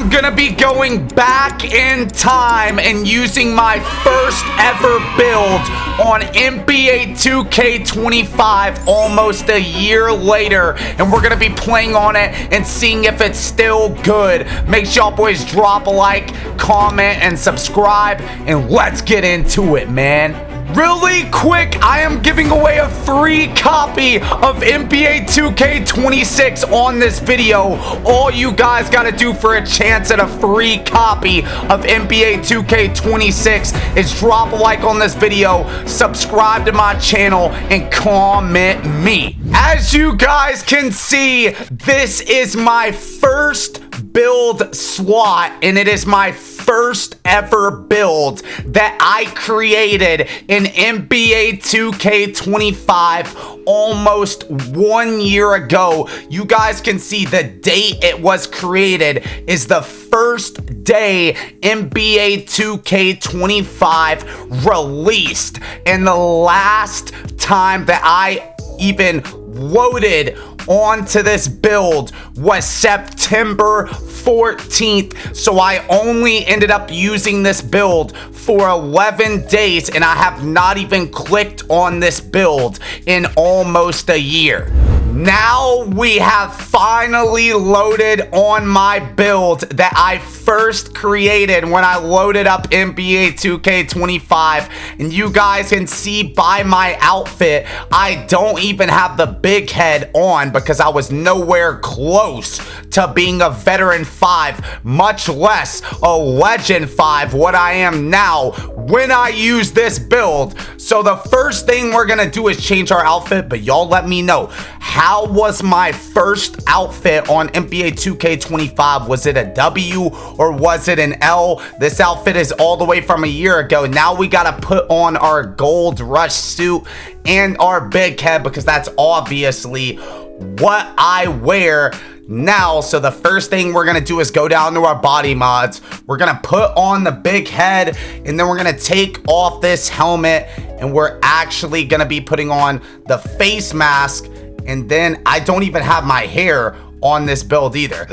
I'm gonna be going back in time and using my first ever build on NBA 2K25 almost a year later, and we're gonna be playing on it and seeing if it's still good. Make sure y'all boys drop a like, comment, and subscribe, and let's get into it, man. Really quick, I am giving away a free copy of NBA 2K26 on this video. All you guys gotta do for a chance at a free copy of NBA 2K26 is drop a like on this video, subscribe to my channel, and comment me. As you guys can see, this is my first build slot, and it is my first ever build that I created in NBA 2K25 almost 1 year ago. You guys can see the date it was created is the first day NBA 2K25 released, and the last time that I even loaded onto this build was September 14th, so I only ended up using this build for 11 days, and I have not even clicked on this build in almost a year. Now we have finally loaded on my build that I first created when I loaded up NBA 2K25, and you guys can see by my outfit, I don't even have the big head on because I was nowhere close to being a veteran 5, much less a legend 5, what I am now when I use this build. So the first thing we're gonna do is change our outfit, but y'all let me know, how was my first outfit on NBA 2K25? Was it a W or was it an L? This outfit is all the way from a year ago. Now we gotta put on our gold rush suit and our big head because that's obviously what I wear now. So the first thing we're gonna do is go down to our body mods. We're gonna put on the big head, and then we're gonna take off this helmet, and we're actually gonna be putting on the face mask. And then I don't even have my hair on this build either.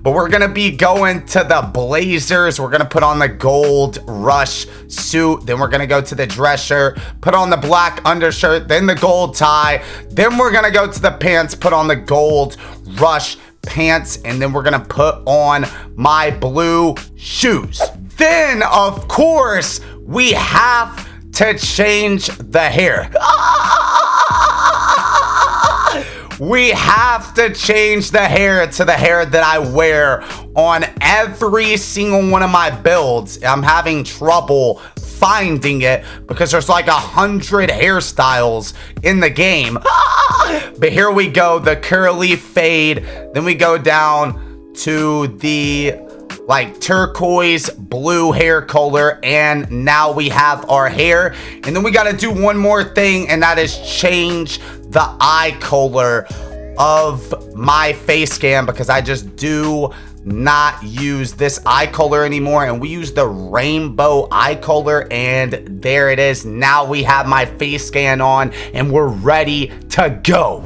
But we're gonna be going to the blazers. We're gonna put on the gold rush suit. Then we're gonna go to the dress shirt, put on the black undershirt, then the gold tie. Then we're gonna go to the pants, put on the gold rush pants, and then we're gonna put on my blue shoes. Then, of course, we have to change the hair. We have to change the hair to the hair that I wear on every single one of my builds. I'm having trouble finding it because there's like 100 hairstyles in the game. But here we go, the curly fade. Then we go down to the like turquoise blue hair color, and now we have our hair. And then we got to do one more thing, and that is change the eye color of my face scan because I just do not use this eye color anymore, and we use the rainbow eye color, and there it is. Now we have my face scan on and we're ready to go.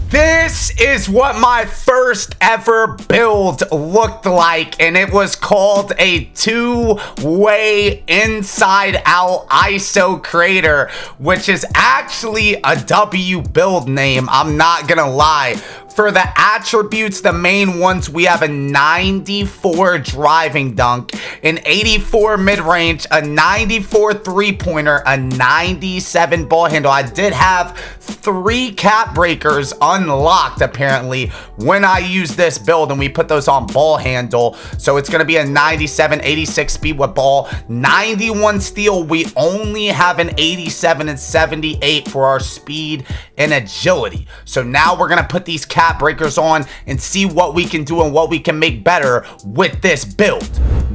This is what my first ever build looked like, and it was called a two-way inside-out ISO crater, which is actually a W build name, I'm not gonna lie. For the attributes, the main ones, we have a 94 driving dunk, an 84 mid-range, a 94 three-pointer, a 97 ball handle. I did have 3 cap breakers unlocked, apparently, when I used this build, and we put those on ball handle. So it's going to be a 97, 86 speed with ball, 91 steal. We only have an 87 and 78 for our speed and agility. So now we're going to put these cap breakers on and see what we can do and what we can make better with this build.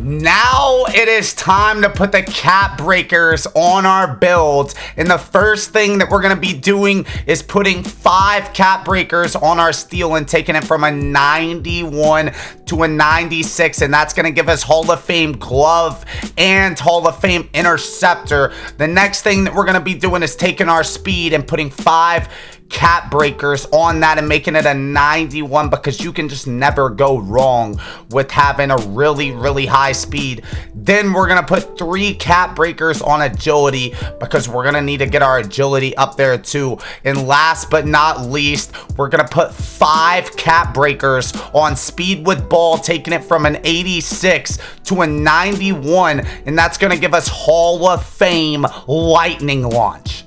Now it is time to put the cap breakers on our builds. And the first thing that we're going to be doing is putting 5 cap breakers on our steel and taking it from a 91 to a 96. And that's going to give us Hall of Fame glove and Hall of Fame interceptor. The next thing that we're going to be doing is taking our speed and putting 5 cap breakers on that and making it a 91, because you can just never go wrong with having a really high speed. Then we're gonna put 3 cap breakers on agility, because we're gonna need to get our agility up there too. And last but not least, we're gonna put 5 cap breakers on speed with ball, taking it from an 86 to a 91, and that's gonna give us Hall of Fame lightning launch.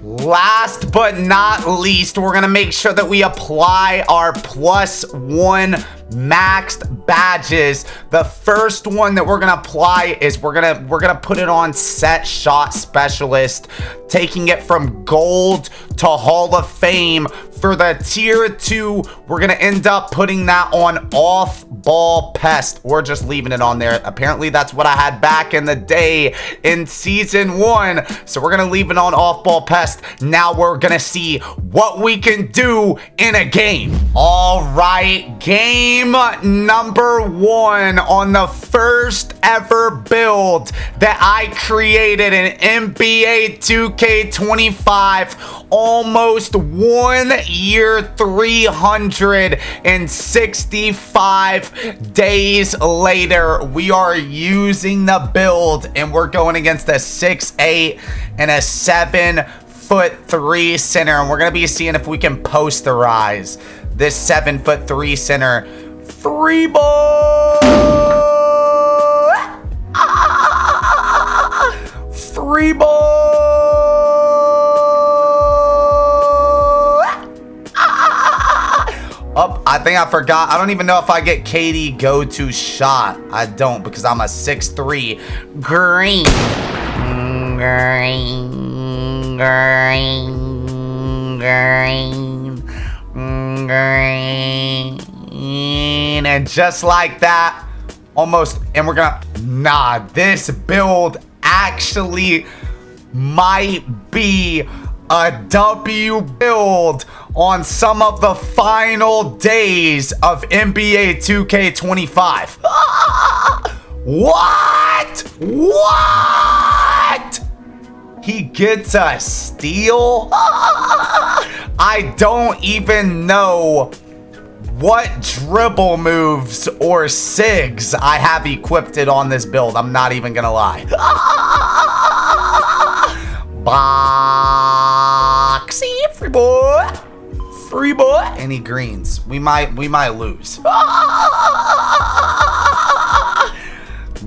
Last but not least, we're gonna make sure that we apply our +1 maxed badges. The first one that we're gonna apply is we're gonna put it on set shot specialist, taking it from gold to Hall of Fame. For the tier 2, we're gonna end up putting that on off ball pest, or just leaving it on there. Apparently that's what I had back in the day in season 1, so we're gonna leave it on off ball pest. Now we're gonna see what we can do in a game. All right, game number 1 on the first ever build that I created in NBA 2K25. Almost 1 year, 365 days later, we are using the build, and we're going against a 6'8" and a 7'3" center, and we're gonna be seeing if we can posterize this 7'3" center. Free ball! Free ball! Oh, I think I forgot. I don't even know if I get KD go-to shot. I don't, because I'm a 6'3". Green. Green. Green. Green. Green. And just like that, almost, and we're gonna, nah, this build actually might be a W build on some of the final days of NBA 2K25. What? What? He gets a steal? I don't even know what dribble moves or sigs I have equipped it on this build. I'm not even gonna lie. Boxy, free boy. Free boy. Any greens? We might lose.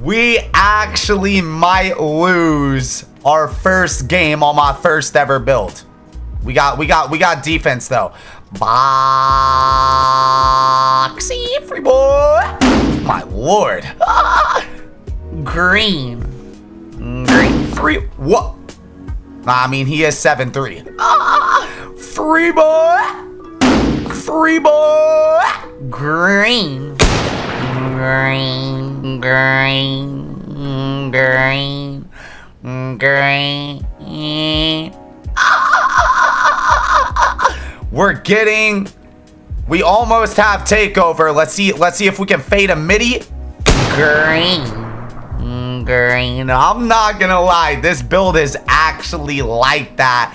We actually might lose our first game on my first ever build. We got defense though. Boxy, free boy. My lord. Green. Green. Free. What? I mean, he is 7'3". Free boy. Free boy. Green. Green. Green. Green. Green. We almost have takeover. Let's see if we can fade a midi. Green. Green. I'm not gonna lie, this build is actually like that.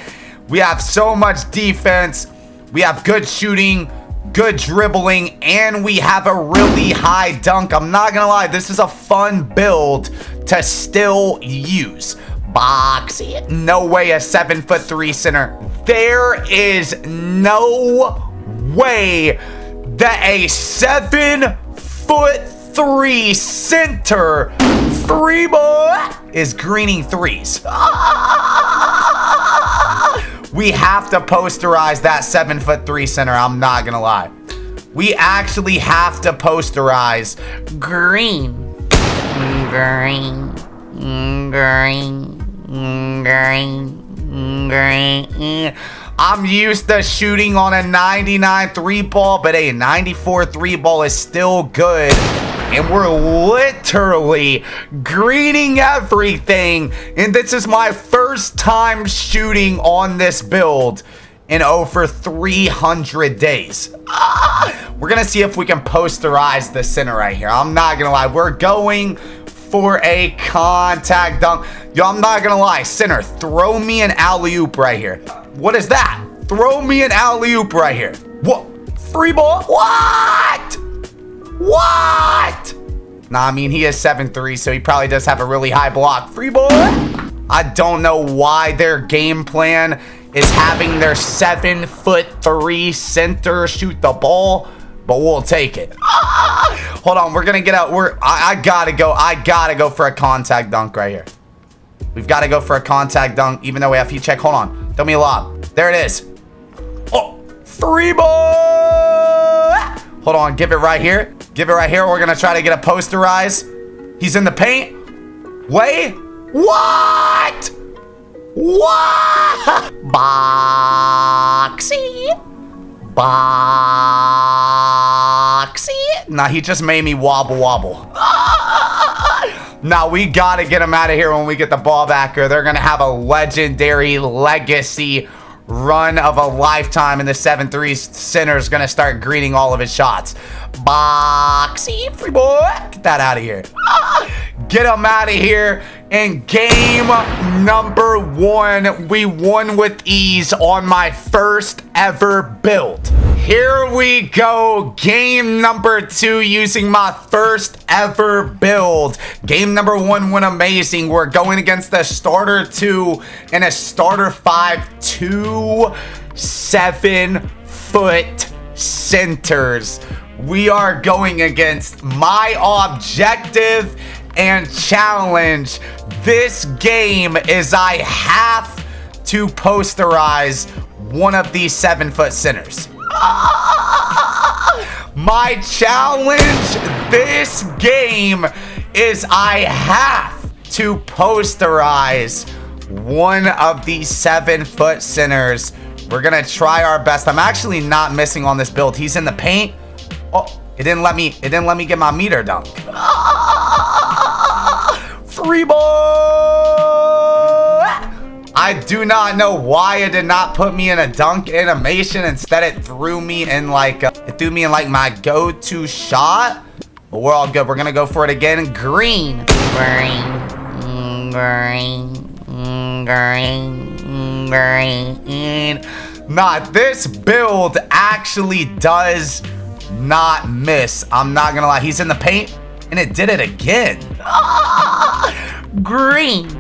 We have so much defense, we have good shooting, good dribbling, and we have a really high dunk. I'm not gonna lie, this is a fun build to still use. Boxy. No way a 7'3" center. There is no way that a 7'3" center free boy is greening threes. We have to posterize that 7'3" center. I'm not gonna lie. We actually have to posterize green. Green. Green. Green. Green. I'm used to shooting on a 99 3 ball, but a 94 3 ball is still good. and we're literally greening everything. And this is my first time shooting on this build in over 300 days. We're gonna see if we can posterize the center right here. I'm not gonna lie, we're going for a contact dunk. Yo, I'm not gonna lie, center, throw me an alley-oop right here. What is that? Throw me an alley-oop right here. What? Free ball? What? What? Nah, I mean, he is 7'3", so he probably does have a really high block. Free ball? I don't know why their game plan is having their 7'3" center shoot the ball, but we'll take it. Hold on, we're gonna get out. I gotta go for a contact dunk right here. We've got to go for a contact dunk, even though we have heat check. Hold on, throw me a lob. There it is. Oh, free ball. Hold on, give it right here. Give it right here. We're gonna try to get a posterize. He's in the paint. Wait, what? What? Boxy. Boxy. Nah, he just made me wobble wobble. Nah, we gotta get him out of here when we get the ball back, or they're gonna have a legendary legacy run of a lifetime, and the 7'3" center is gonna start greening all of his shots. Boxy, free boy. Get that out of here. Get him out of here. And game number 1, we won with ease on my first ever build. Here we go. Game number 2 using my first ever build. Game number 1 went amazing. We're going against the starter 2 and a starter 5, 2 7-foot centers. We are going against my objective and challenge this game is I have to posterize one of these 7-foot centers. My challenge this game is I have to posterize one of these 7-foot centers. We're gonna try our best. I'm actually not missing on this build. He's in the paint. Oh, it didn't let me get my meter dunk. Free ball! I do not know why it did not put me in a dunk animation. Instead, it threw me in like my go-to shot. But we're all good. We're gonna go for it again. Green. Green. Green. Green. Nah, this build actually does not miss. I'm not gonna lie. He's in the paint, and it did it again. Green.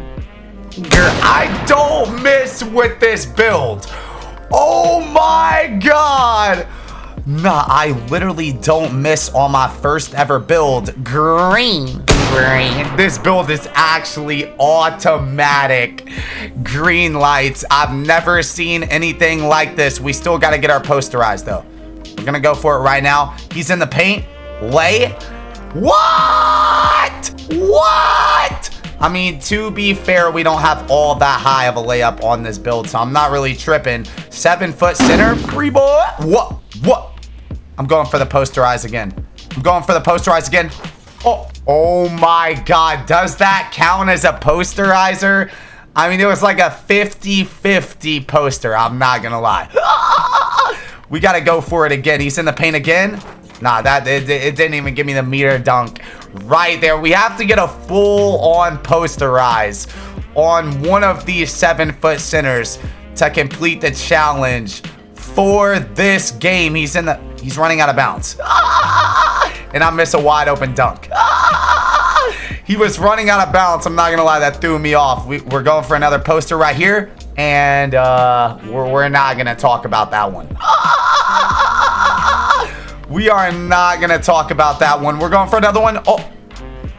I don't miss with this build. Oh my god. Nah, I literally don't miss on my first ever build. Green. Green. This build is actually automatic green lights. I've never seen anything like this. We still got to get our posterized though. We're gonna go for it right now. He's in the paint. Lay. What? What? I mean, to be fair, we don't have all that high of a layup on this build, so I'm not really tripping. 7-foot center, free boy. What? What? I'm going for the posterize again. I'm going for the posterize again. Oh my god. Does that count as a posterizer? I mean, it was like a 50-50 poster. I'm not gonna lie. We gotta go for it again. He's in the paint again. Nah, it didn't even give me the meter dunk right there. We have to get a full-on posterize on one of these 7-foot centers to complete the challenge for this game. He's running out of bounds. And I miss a wide open dunk. He was running out of bounds. I'm not gonna lie, that threw me off. We're going for another poster right here, and we're not gonna talk about that one. We are not gonna talk about that one. We're going for another one.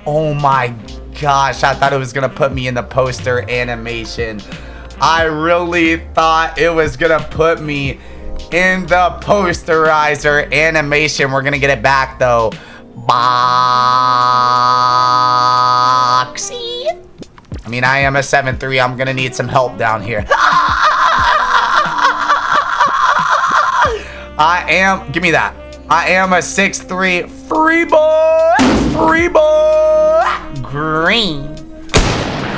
Oh my gosh, I thought it was gonna put me in the poster animation. I really thought it was gonna put me in the posterizer animation. We're gonna get it back though. Boxy. I mean, I am a 7'3". I'm gonna need some help down here. Give me that. I am a 6'3". Free ball. Free ball. Green.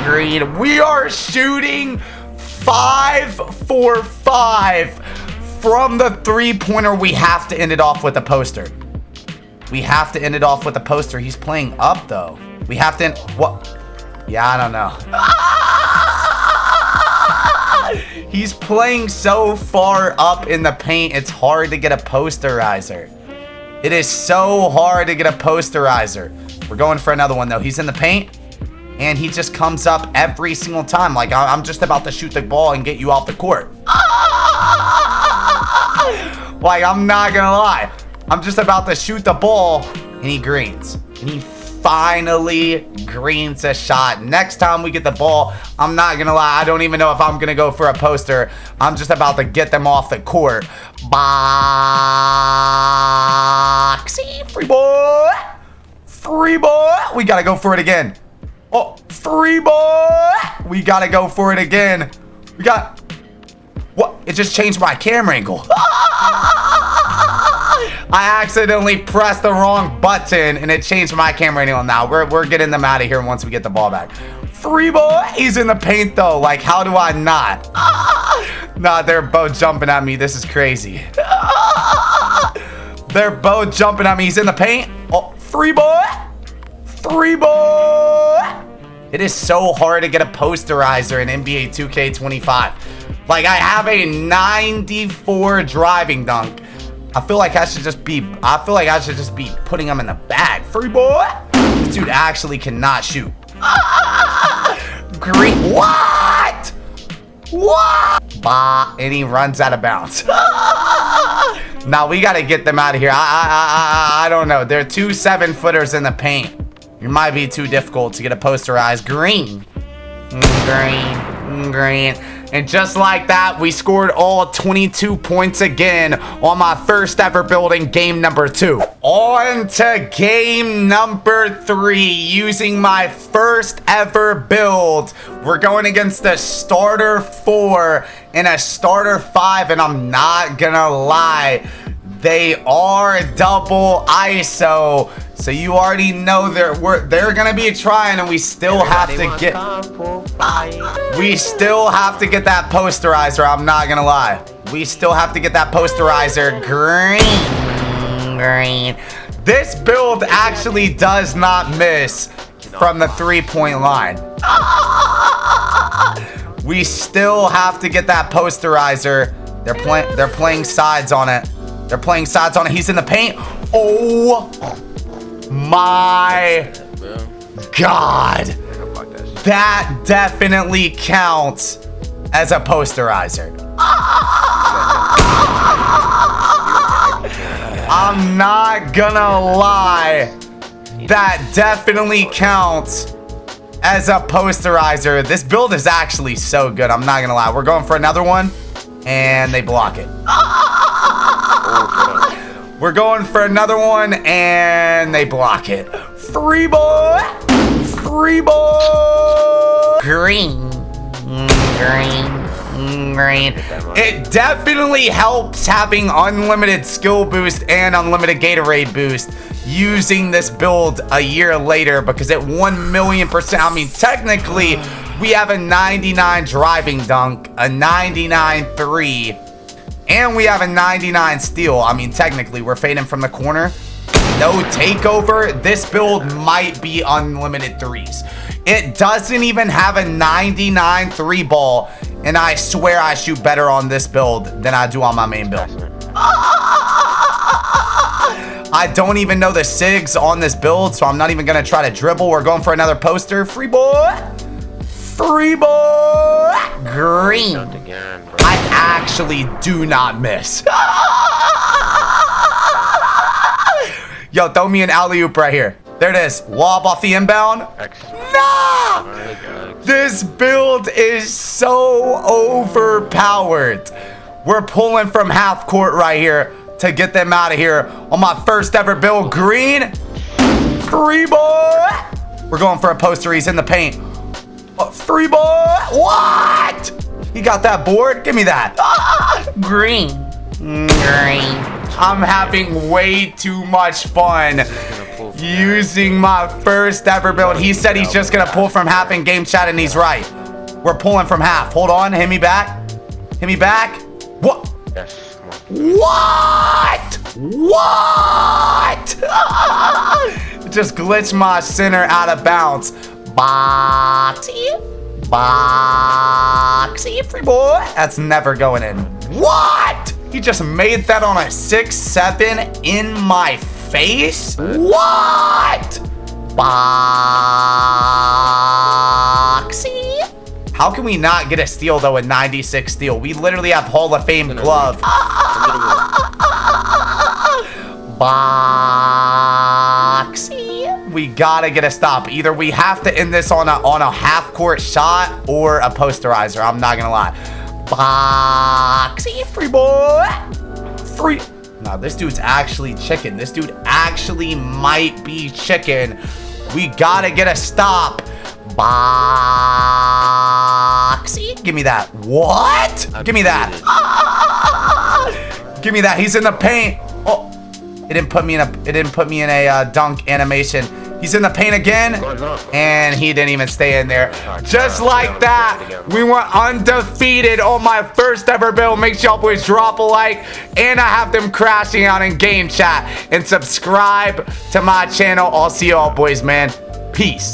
Green. We are shooting 5 for 5 from the 3-pointer. We have to end it off with a poster. We have to end it off with a poster. He's playing up, though. We have to what? Yeah, I don't know. He's playing so far up in the paint, it's hard to get a posterizer. It is so hard to get a posterizer. We're going for another one, though. He's in the paint, and he just comes up every single time. Like, I'm just about to shoot the ball and get you off the court. Like, I'm not gonna lie. I'm just about to shoot the ball, and he greens. And he finally greens a shot. Next time we get the ball, I'm not gonna lie, I don't even know if I'm gonna go for a poster. I'm just about to get them off the court. Boxy, free ball. Free ball. We gotta go for it again. Oh, free ball. We gotta go for it again. We got... What? It just changed my camera angle. I accidentally pressed the wrong button and it changed my camera angle. Now we're getting them out of here once we get the ball back. Free ball. He's in the paint though. Like, how do I not? Nah, they're both jumping at me. This is crazy. They're both jumping at me. He's in the paint. Oh, free ball. Free ball. It is so hard to get a posterizer in NBA 2K25. Like, I have a 94 driving dunk. I feel like I should just be putting them in the bag. Free boy. This dude actually cannot shoot. Green. What? What? Bah, and he runs out of bounds. Now we got to get them out of here. I don't know. There are 2 7-footers in the paint. It might be too difficult to get a posterized. Green. Green. Green. And just like that, we scored all 22 points again on my first ever build in game number 2. On to game number 3, using my first ever build. We're going against a starter 4 and a starter 5, and I'm not gonna lie, they are double ISO. So you already know they're gonna be trying, and we still have to get that posterizer. I'm not gonna lie. We still have to get that posterizer. Green. This build actually does not miss from the 3-point line. We still have to get that posterizer. They're playing sides on it. They're playing sides on it. He's in the paint. Oh my God. That definitely counts as a posterizer. I'm not gonna lie. That definitely counts as a posterizer. This build is actually so good. I'm not gonna lie. We're going for another one, and they block it. We're going for another one, and they block it. Free ball. Free ball. Green. It definitely helps having unlimited skill boost and unlimited Gatorade boost using this build a year later, because at 1,000,000%, I mean, technically, we have a 99 driving dunk, a 99 3, and we have a 99 steal. I mean, technically, we're fading from the corner. No takeover. This build might be unlimited threes. It doesn't even have a 99 3 ball, and I swear I shoot better on this build than I do on my main build. I don't even know the sigs on this build, so I'm not even going to try to dribble. We're going for another poster. Free ball. Free ball. Green. I actually do not miss. Yo, throw me an alley-oop right here. There it is. Lob off the inbound. No! This build is so overpowered. We're pulling from half court right here to get them out of here on my first ever build. Green. Free ball. We're going for a poster. He's in the paint. Free ball. What? He got that board. Give me that. Green. Green. I'm having way too much fun using my first ever build. He said he's just gonna pull from half in game chat, and he's right. We're pulling from half. Hold on, hit me back. Hit me back. What? Yes. What? What? Just glitched my center out of bounds. Boxy. Boxy, free boy. That's never going in. What? He just made that on a 6-7 in my face? What? Boxy. How can we not get a steal though in 96 steal? We literally have Hall of Fame glove. Boxy. We gotta get a stop. Either we have to end this on a half court shot or a posterizer. I'm not gonna lie. Boxy, free boy. Free. No, this dude's actually chicken. This dude actually might be chicken. We gotta get a stop. Boxy. Give me that. What? Give me that. Give me that. He's in the paint. Oh, it didn't put me in a dunk animation. He's in the paint again, and he didn't even stay in there. Just like that, we went undefeated on my first ever build. Make sure y'all boys drop a like, and I have them crashing out in game chat. And subscribe to my channel. I'll see y'all boys, man. Peace.